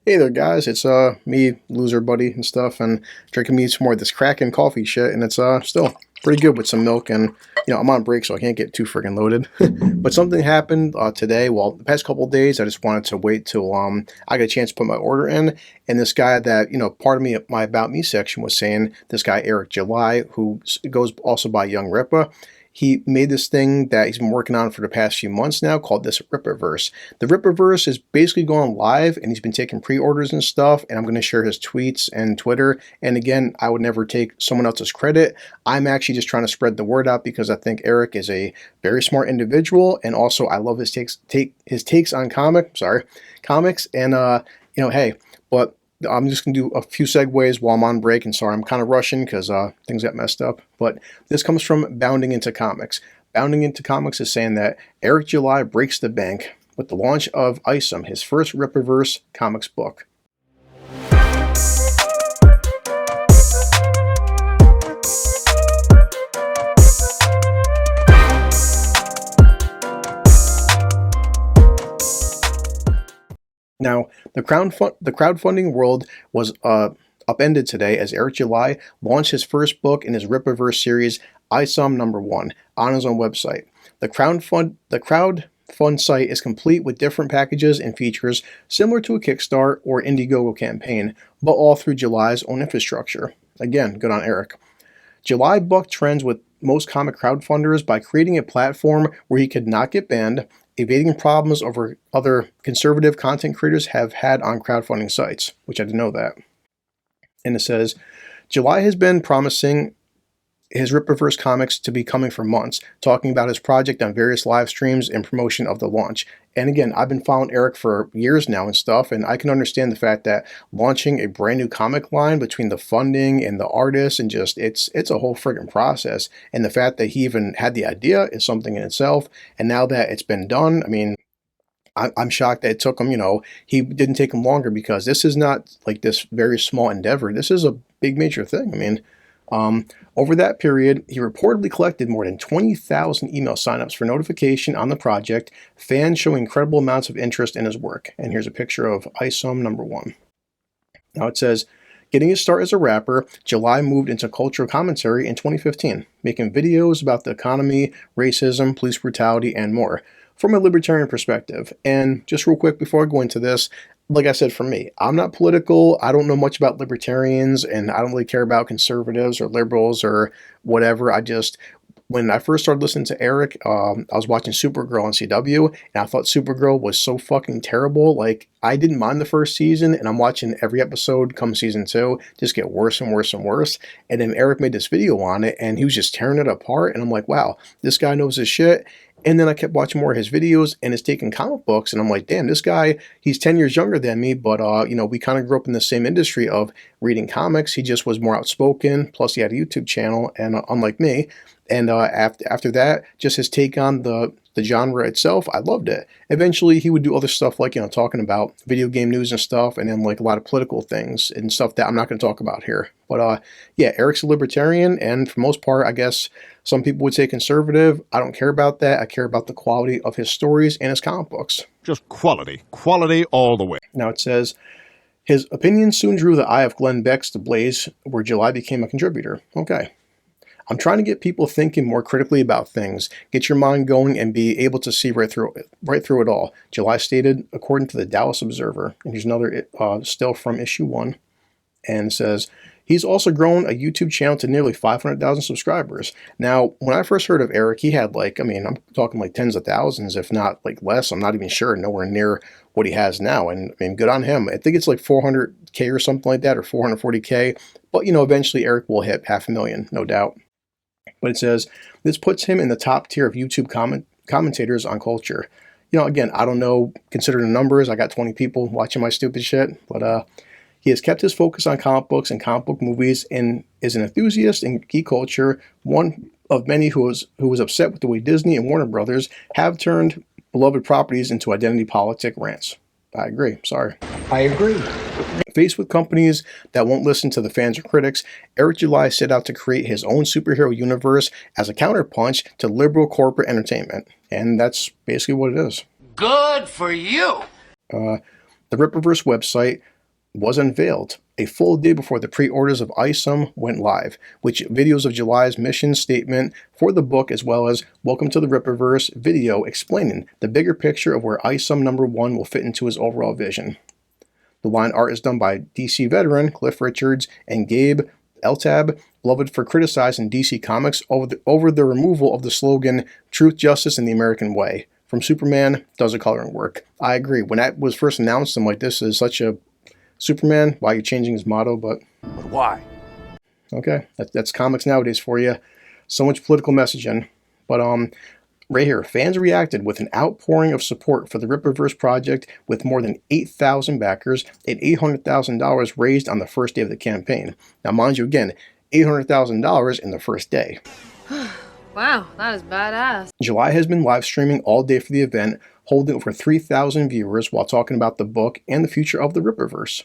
Hey there guys, it's me, loser buddy and stuff, and drinking me some more of this Kraken coffee shit, and it's still pretty good with some milk, and I'm on break so I can't get too freaking loaded. But something happened today, well the past couple of days. I just wanted to wait till I got a chance to put my order in, and this guy that, part of me, my About Me section was saying, this guy Eric July, who goes also by Young Rippa, he made this thing that he's been working on for the past few months now called this Rippaverse. The Rippaverse is basically going live, and he's been taking pre-orders and stuff, and I'm going to share his tweets and Twitter. And again, I would never take someone else's credit. I'm actually just trying to spread the word out because I think Eric is a very smart individual, and also I love his takes on comics, and hey, but I'm just going to do a few segues while I'm on break, and sorry, I'm kind of rushing because things got messed up. But this comes from Bounding Into Comics. Bounding Into Comics is saying that Eric July breaks the bank with the launch of Isom, his first Rippaverse comics book. Now, the crowdfunding world was upended today as Eric July launched his first book in his Rippaverse series, Isom #1, on his own website. The crowdfund site is complete with different packages and features similar to a Kickstarter or Indiegogo campaign, but all through July's own infrastructure. Again, good on Eric. July bucked trends with most comic crowdfunders by creating a platform where he could not get banned, evading problems over other conservative content creators have had on crowdfunding sites, which I didn't know that. And it says, July has been promising his Rippaverse comics to be coming for months, talking about his project on various live streams and promotion of the launch. And again, I've been following Eric for years now and stuff, and I can understand the fact that launching a brand new comic line between the funding and the artists and just it's a whole friggin' process. And the fact that he even had the idea is something in itself. And now that it's been done, I mean, I'm shocked that it took him, he didn't take him longer, because this is not like this very small endeavor. This is a big major thing. I mean, over that period, he reportedly collected more than 20,000 email signups for notification on the project, fans showing incredible amounts of interest in his work. And here's a picture of Isom #1. Now it says, getting his start as a rapper, July moved into cultural commentary in 2015, making videos about the economy, racism, police brutality, and more, from a libertarian perspective. And just real quick before I go into this, like I said, for me, I'm not political. I don't know much about libertarians, and I don't really care about conservatives or liberals or whatever. When I first started listening to Eric, I was watching Supergirl on CW, and I thought Supergirl was so fucking terrible. Like, I didn't mind the first season, and I'm watching every episode come season 2 just get worse and worse and worse. And then Eric made this video on it, and he was just tearing it apart, and I'm like, wow, this guy knows his shit. And then I kept watching more of his videos and his take in comic books, and I'm like, damn, this guy, he's 10 years younger than me, but, we kind of grew up in the same industry of reading comics. He just was more outspoken, plus he had a YouTube channel, and unlike me. And after that, just his take on the genre itself, I loved it. Eventually, he would do other stuff like, talking about video game news and stuff, and then like a lot of political things and stuff that I'm not going to talk about here. But yeah, Eric's a libertarian, and for most part, I guess some people would say conservative. I don't care about that. I care about the quality of his stories and his comic books. Just quality all the way. Now it says, his opinion soon drew the eye of Glenn Beck's The Blaze, where July became a contributor. Okay. I'm trying to get people thinking more critically about things, get your mind going, and be able to see right through it all, July stated, according to the Dallas Observer. And here's another still from issue 1, and says, he's also grown a YouTube channel to nearly 500,000 subscribers. Now, when I first heard of Eric, he had I'm talking like tens of thousands, if not like less. I'm not even sure, nowhere near what he has now. And I mean, good on him. I think it's like 400K or something like that, or 440K. But, eventually Eric will hit 500,000, no doubt. But it says, this puts him in the top tier of YouTube commentators on culture. Again, I don't know, consider the numbers. I got 20 people watching my stupid shit. But he has kept his focus on comic books and comic book movies, and is an enthusiast in geek culture, one of many who was upset with the way Disney and Warner Brothers have turned beloved properties into identity politic rants. I agree. Sorry. I agree. Faced with companies that won't listen to the fans or critics, Eric July set out to create his own superhero universe as a counterpunch to liberal corporate entertainment. And that's basically what it is. Good for you! The Rippaverse website was unveiled a full day before the pre-orders of ISOM went live, which videos of July's mission statement for the book, as well as Welcome to the Rippaverse video explaining the bigger picture of where ISOM #1 will fit into his overall vision. The line art is done by DC veteran Cliff Richards and Gabe Eltab, beloved for criticizing DC Comics over the removal of the slogan, Truth, Justice, and the American Way. From Superman does the coloring work. I agree. When that was first announced, I'm like, this is such a Superman. Why you're changing his motto, but why? Okay, that's comics nowadays for you. So much political messaging. But right here, fans reacted with an outpouring of support for the Rippaverse project with more than 8,000 backers and $800,000 raised on the first day of the campaign. Now, mind you, again, $800,000 in the first day. Wow, that is badass. July has been live streaming all day for the event, holding over 3,000 viewers while talking about the book and the future of the Rippaverse.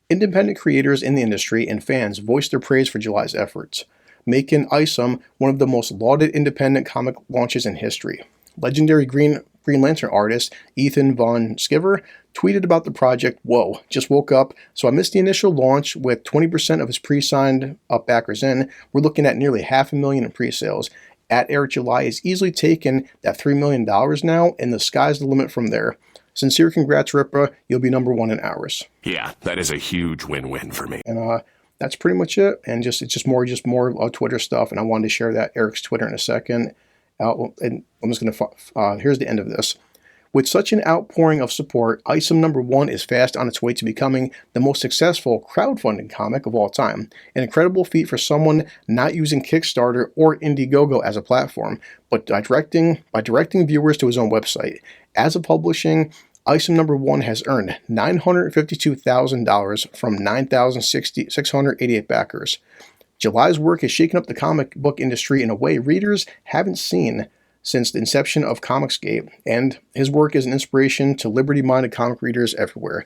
Independent creators in the industry and fans voiced their praise for July's efforts, making ISOM one of the most lauded independent comic launches in history. Legendary Green Lantern artist Ethan Von Sciver tweeted about the project, "Whoa, just woke up, so I missed the initial launch with 20% of his pre-signed up backers in. We're looking at nearly 500,000 in pre-sales. At Eric July is easily taken that $3 million now, and the sky's the limit from there. Sincere congrats, Rippa. You'll be #1 in ours." Yeah, that is a huge win-win for me. And that's pretty much it. And it's just more Twitter stuff. And I wanted to share that Eric's Twitter in a second. And I'm just going to here's the end of this. With such an outpouring of support, ISOM #1 is fast on its way to becoming the most successful crowdfunding comic of all time. An incredible feat for someone not using Kickstarter or Indiegogo as a platform, but directing viewers to his own website. As of publishing, ISOM #1 has earned $952,000 from 9,688 backers. July's work has shaken up the comic book industry in a way readers haven't seen since the inception of Comicsgate, and his work is an inspiration to liberty-minded comic readers everywhere.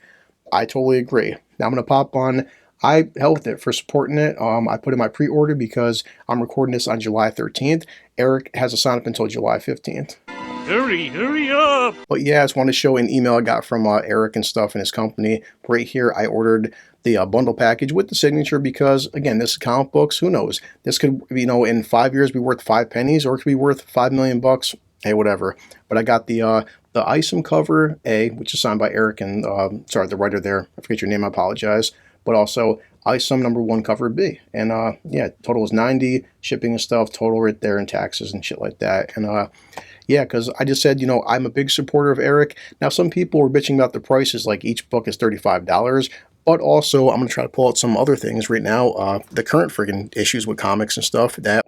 I totally agree. Now I'm going to pop on. I helped it for supporting it. I put in my pre-order because I'm recording this on July 13th. Eric has a sign up until July 15th. Hurry up! But yeah, I just wanted to show an email I got from Eric and stuff in his company. Right here, I ordered the bundle package with the signature because, again, this is comic books. Who knows? This could, in 5 years be worth 5 pennies, or it could be worth $5 million. Hey, whatever. But I got the ISOM cover A, which is signed by Eric and, sorry, the writer there. I forget your name, I apologize. But also ISOM #1 cover B. And yeah, total was $90, shipping and stuff, total right there, and taxes and shit like that. And yeah, because I just said, I'm a big supporter of Eric. Now, some people were bitching about the prices, like each book is $35. But also, I'm going to try to pull out some other things right now. The current friggin' issues with comics and stuff that,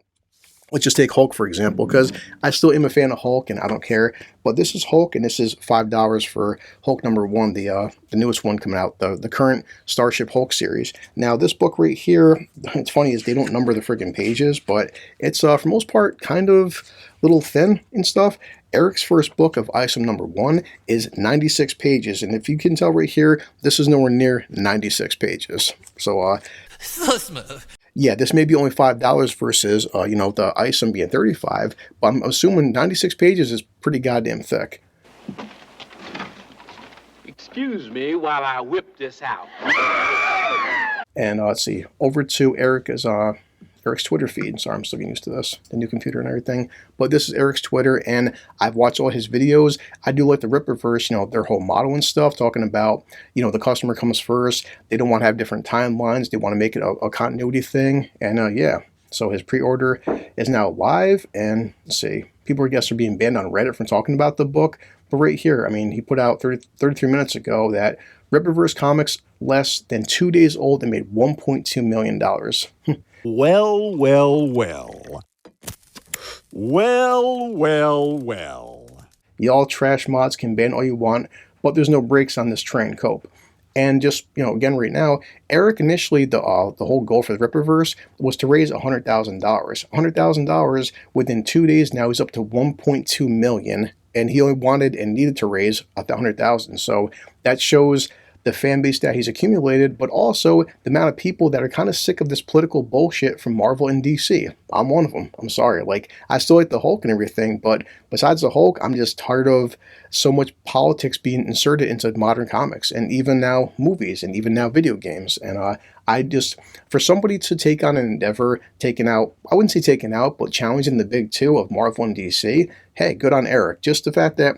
let's just take Hulk, for example, because I still am a fan of Hulk and I don't care. But this is Hulk, and this is $5 for Hulk #1, the newest one coming out, the current Starship Hulk series. Now, this book right here, it's funny is they don't number the friggin' pages, but it's for the most part kind of a little thin and stuff. Eric's first book of ISOM #1 is 96 pages, and if you can tell right here, this is nowhere near 96 pages. So, So smooth. yeah, this may be only $5 versus, the ISOM being 35, but I'm assuming 96 pages is pretty goddamn thick. Excuse me while I whip this out. And let's see, over to Eric's Twitter feed. Sorry, I'm still getting used to this, the new computer and everything. But this is Eric's Twitter, and I've watched all his videos. I do like the Rippaverse, their whole model and stuff, talking about, the customer comes first. They don't want to have different timelines. They want to make it a continuity thing. And yeah, so his pre-order is now live. And let's see, people, I guess, are being banned on Reddit from talking about the book. But right here, I mean, he put out 33 minutes ago that Rippaverse Comics, less than 2 days old, and made $1.2 million. Well, well, well. Well, well, well. Y'all trash mods can ban all you want, but there's no brakes on this train, Cope. And just, again, right now, Eric initially, the whole goal for the Rippaverse was to raise $100,000. $100,000 within 2 days, now he's up to $1.2 million, and he only wanted and needed to raise $100,000. So that shows the fan base that he's accumulated, but also the amount of people that are kind of sick of this political bullshit from Marvel and DC. I'm one of them. I'm sorry. Like, I still like the Hulk and everything, but besides the Hulk, I'm just tired of so much politics being inserted into modern comics, and even now movies, and even now video games. And I just, for somebody to take on an endeavor, taking out, I wouldn't say taking out, but challenging the big two of Marvel and DC, hey, good on Eric. Just the fact that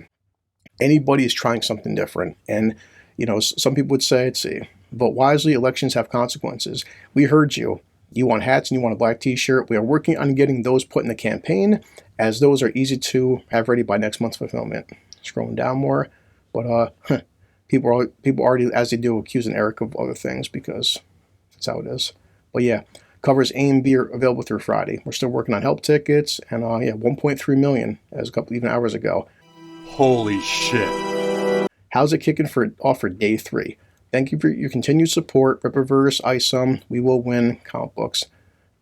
anybody is trying something different. And, you know, some people would say, let's see, vote wisely, elections have consequences. We heard you. You want hats and you want a black t-shirt. We are working on getting those put in the campaign, as those are easy to have ready by next month's fulfillment. Scrolling down more, but people already, as they do, accusing Eric of other things, because that's how it is. But yeah, covers A and B are available through Friday. We're still working on help tickets, and yeah, 1.3 million as a couple even hours ago. Holy shit. How's it kicking off for day 3? Thank you for your continued support. Rippaverse, ISOM, we will win comic books.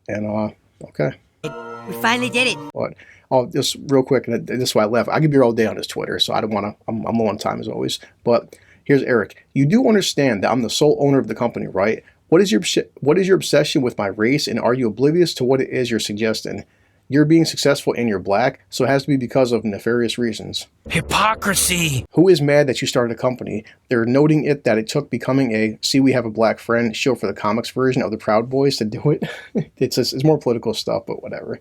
And okay. We finally did it. But just real quick, and this is why I left. I could be here all day on his Twitter, so I don't want to. I'm low on time as always. But here's Eric. You do understand that I'm the sole owner of the company, right? What is your obsession with my race, and are you oblivious to what it is you're suggesting? You're being successful and you're black, so it has to be because of nefarious reasons. Hypocrisy. Who is mad that you started a company? They're noting it that it took becoming a "see we have a black friend" show for the comics version of the Proud Boys to do it. It's more political stuff, but whatever.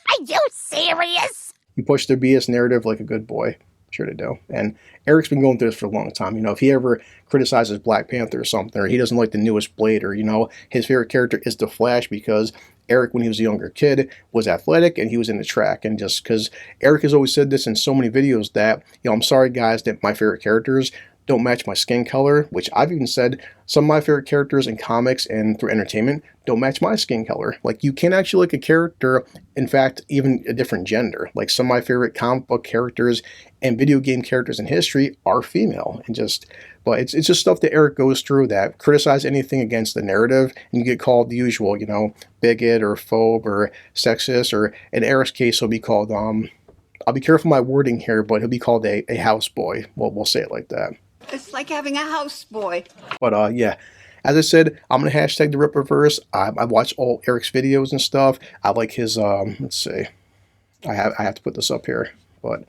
Are you serious? You push their BS narrative like a good boy. Sure to do. And Eric's been going through this for a long time. You know, if he ever criticizes Black Panther or something, or he doesn't like the newest Blade, or, you know, his favorite character is the Flash because Eric, when he was a younger kid, was athletic and he was in the track. And just because Eric has always said this in so many videos that, you know, I'm sorry guys that my favorite characters don't match my skin color, which I've even said some of my favorite characters in comics and through entertainment don't match my skin color. Like, you can actually like a character, in fact, even a different gender. Like, some of my favorite comic book characters and video game characters in history are female. And just, but it's just stuff that Eric goes through, that criticize anything against the narrative and you get called the usual, you know, bigot or phobe or sexist, or in Eric's case he'll be called, I'll be careful my wording here, but he'll be called a houseboy. Well, we'll say it like that. It's like having a houseboy. But yeah, as I said, I'm gonna hashtag the Rippaverse. I watch all Eric's videos and stuff. I like his let's see, I have to put this up here, but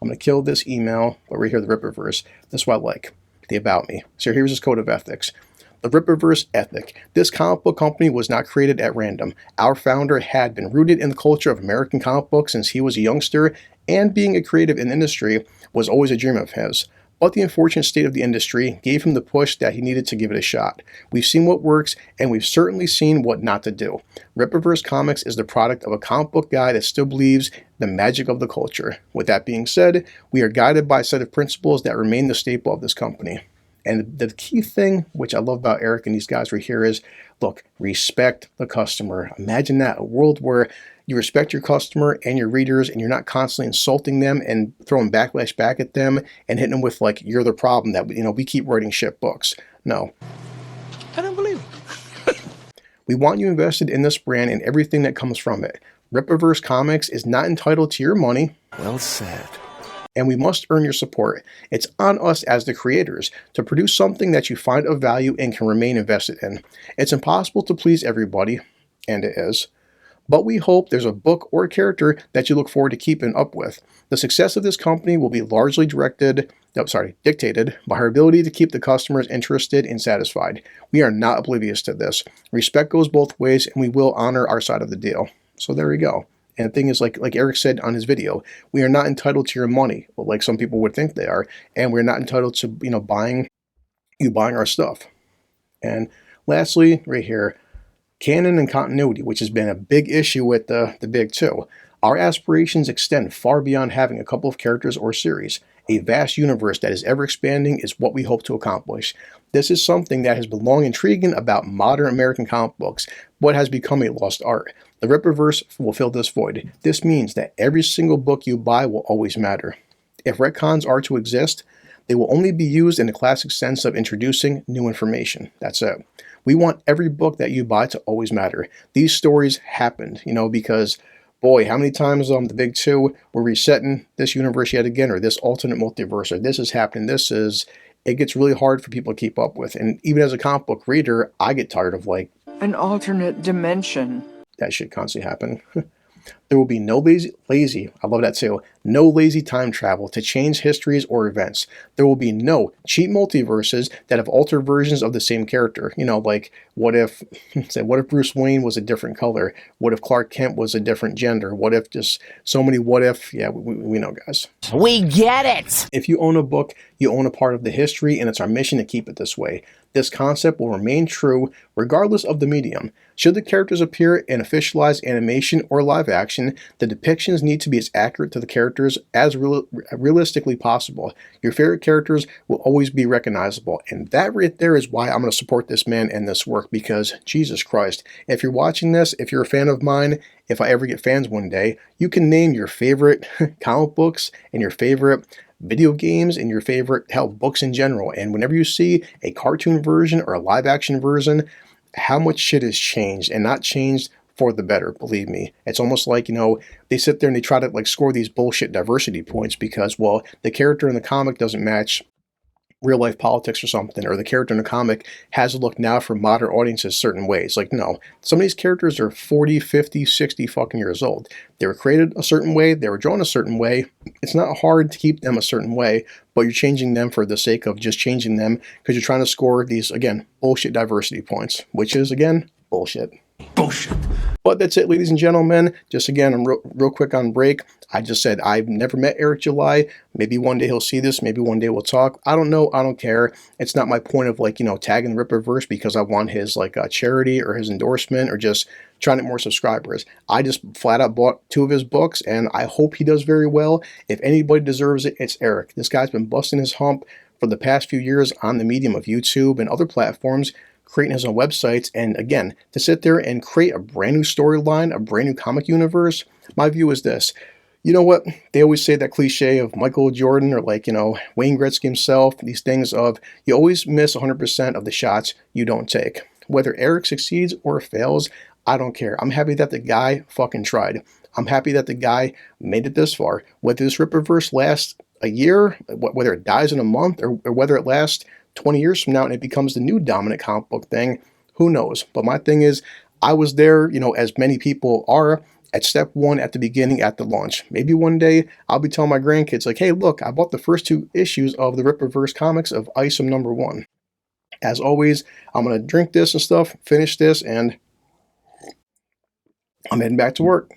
I'm gonna kill this email. But right here, the Rippaverse. This is what I like, the about me. So here's his code of ethics. The Rippaverse ethic. This comic book company was not created at random. Our founder had been rooted in the culture of American comic books since he was a youngster, and being a creative in the industry was always a dream of his. But the unfortunate state of the industry gave him the push that he needed to give it a shot. We've seen what works, and we've certainly seen what not to do. Rippaverse Comics is the product of a comic book guy that still believes the magic of the culture. With that being said, we are guided by a set of principles that remain the staple of this company. And the key thing, which I love about Eric and these guys right here, is, look, respect the customer. Imagine that, a world where you respect your customer and your readers, and you're not constantly insulting them and throwing backlash back at them and hitting them with, like, you're the problem, that, you know, we keep writing shit books. No. I don't believe it. We want you invested in this brand and everything that comes from it. Rippaverse Comics is not entitled to your money. Well said. And we must earn your support. It's on us as the creators to produce something that you find of value and can remain invested in. It's impossible to please everybody, and it is. But we hope there's a book or a character that you look forward to keeping up with. The success of this company will be largely dictated by our ability to keep the customers interested and satisfied. We are not oblivious to this. Respect goes both ways, and we will honor our side of the deal. So there we go. And the thing is, like Eric said on his video, we are not entitled to your money, like some people would think they are, and we're not entitled to, you know, buying our stuff. And lastly, right here, canon and continuity, which has been a big issue with the big two. Our aspirations extend far beyond having a couple of characters or series. A vast universe that is ever expanding is what we hope to accomplish. This is something that has been long intriguing about modern American comic books, but has become a lost art. The Rippaverse will fill this void. This means that every single book you buy will always matter. If retcons are to exist, they will only be used in the classic sense of introducing new information. That's it. We want every book that you buy to always matter. These stories happened, you know, because, boy, how many times the big two were resetting this universe yet again, or this alternate multiverse, or this is happening, this is, it gets really hard for people to keep up with. And even as a comic book reader, I get tired of like an alternate dimension. that shit constantly happen. There will be no lazy, I love that too, no lazy time travel to change histories or events. There will be no cheap multiverses that have altered versions of the same character. You know, like, what if Bruce Wayne was a different color? What if Clark Kent was a different gender? What if just so many what if? Yeah, we know, guys. We get it! If you own a book, you own a part of the history, and it's our mission to keep it this way. This concept will remain true regardless of the medium. Should the characters appear in officialized animation or live action, the depictions need to be as accurate to the characters as realistically possible. Your favorite characters will always be recognizable, and that right there is why I'm going to support this man and this work, because Jesus Christ, if you're watching this, if you're a fan of mine, if I ever get fans one day, you can name your favorite comic books and your favorite video games and your favorite, hell, books in general. And whenever you see a cartoon version or a live action version, how much shit has changed, and not changed for the better, believe me. It's almost like, you know, they sit there and they try to like score these bullshit diversity points because, well, the character in the comic doesn't match real life politics or something, or the character in the comic has a look now for modern audiences certain ways. Like, no, some of these characters are 40, 50, 60 fucking years old. They were created a certain way, they were drawn a certain way. It's not hard to keep them a certain way, but you're changing them for the sake of just changing them because you're trying to score these, again, bullshit diversity points, which is, again, bullshit. Bullshit. But that's it, ladies and gentlemen. Just again, I'm real quick on break. I just said I've never met Eric July. Maybe one day he'll see this. Maybe one day we'll talk. I don't know. I don't care. It's not my point of like, you know, tagging the Rippaverse because I want his like charity or his endorsement or just trying to get more subscribers. I just flat out bought 2 of his books and I hope he does very well. If anybody deserves it, it's Eric. This guy's been busting his hump for the past few years on the medium of YouTube and other platforms, creating his own websites, and again, to sit there and create a brand new storyline, a brand new comic universe, my view is this. You know what? They always say that cliche of Michael Jordan or like, you know, Wayne Gretzky himself, these things of you always miss 100% of the shots you don't take. Whether Eric succeeds or fails, I don't care. I'm happy that the guy fucking tried. I'm happy that the guy made it this far. Whether this Rippaverse lasts a year, whether it dies in a month, or whether it lasts 20 years from now and it becomes the new dominant comic book thing, who knows? But my thing is, I was there, you know, as many people are, at step 1 at the beginning, at the launch. Maybe one day I'll be telling my grandkids like, hey, look, I bought the first 2 issues of the Rippaverse comics of Isom #1. As always, I'm going to drink this and stuff, finish this, and I'm heading back to work.